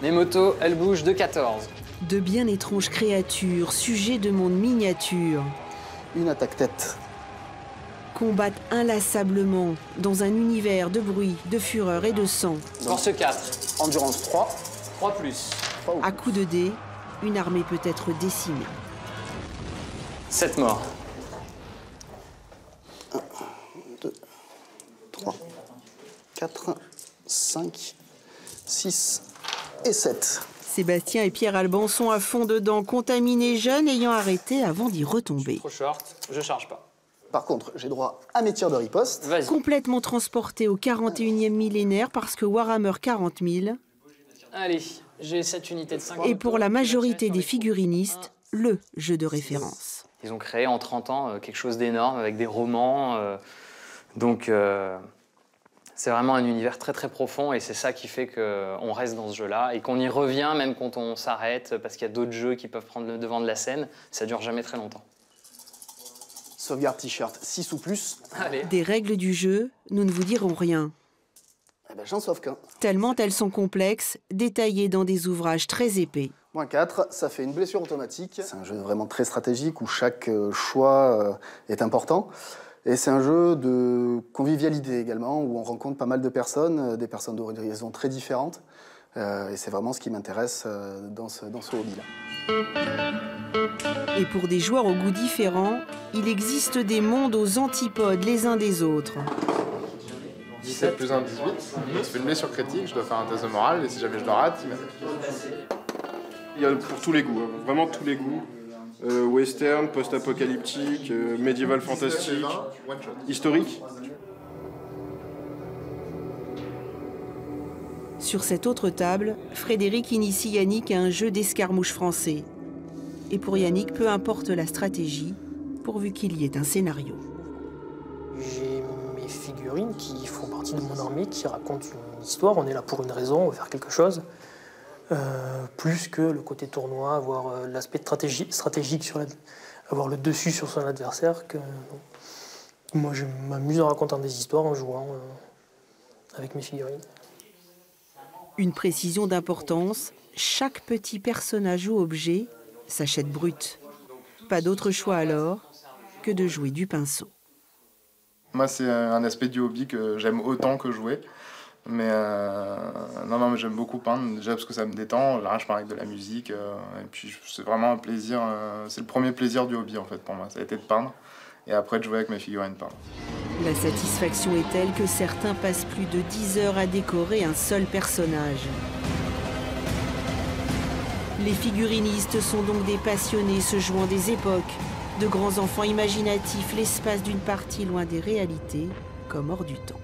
Mes motos, elles bougent de 14. De bien étranges créatures, sujets de monde miniature, Une attaque-tête. combattent inlassablement dans un univers de bruit, de fureur et de sang. Force 4. Endurance 3. 3 plus. À coups de dés, une armée peut être décimée. 7 morts. 2, 3, 4, 5, 6 et 7. Sébastien et Pierre Alban sont à fond dedans, contaminés jeunes ayant arrêté avant d'y retomber. Trop short, je charge pas. Par contre, j'ai droit à mes tirs de riposte. Vas-y. Complètement transportés au 41e millénaire parce que Warhammer 40 000 Allez, j'ai cette unité de 5. est pour la majorité des figurinistes le jeu de référence. Ils ont créé en 30 ans quelque chose d'énorme avec des romans. Donc c'est vraiment un univers très très profond et c'est ça qui fait qu'on reste dans ce jeu-là et qu'on y revient même quand on s'arrête parce qu'il y a d'autres jeux qui peuvent prendre le devant de la scène. Ça dure jamais très longtemps. Sauvegarde t-shirt 6 ou plus. Allez. Des règles du jeu, nous ne vous dirons rien. Eh ben, j'en sauve qu'un. Tellement elles sont complexes, détaillées dans des ouvrages très épais. Moins 4, ça fait une blessure automatique. C'est un jeu vraiment très stratégique où chaque choix est important. Et c'est un jeu de convivialité également, où on rencontre pas mal de personnes, des personnes d'horizons très différentes. Et c'est vraiment ce qui m'intéresse dans ce hobby-là. Et pour des joueurs aux goûts différents, il existe des mondes aux antipodes les uns des autres. 17 plus 1, 18. Ça fait une blessure critique, je dois faire un test de morale et si jamais je le rate, il y a pour tous les goûts, vraiment tous les goûts. Western, post-apocalyptique, médiéval fantastique, historique. Sur cette autre table, Frédéric initie Yannick à un jeu d'escarmouche français. Et pour Yannick, peu importe la stratégie, pourvu qu'il y ait un scénario. J'ai mes figurines qui font partie de mon armée, qui racontent une histoire. On est là pour une raison, on veut faire quelque chose. Plus que le côté tournoi, avoir l'aspect stratégique, avoir le dessus sur son adversaire. Moi, je m'amuse en racontant des histoires, en jouant avec mes figurines. Une précision d'importance, chaque petit personnage ou objet s'achète brut. Pas d'autre choix alors que de jouer du pinceau. moi c'est un aspect du hobby que j'aime autant que jouer. Mais non, mais j'aime beaucoup peindre, déjà parce que ça me détend. Là, je parle avec de la musique. Et puis, c'est vraiment un plaisir. C'est le premier plaisir du hobby, en fait, pour moi. Ça a été de peindre. Et après, de jouer avec mes figurines peintes. La satisfaction est telle que certains passent plus de 10 heures à décorer un seul personnage. Les figurinistes sont donc des passionnés se jouant des époques, de grands enfants imaginatifs, l'espace d'une partie loin des réalités, comme hors du temps.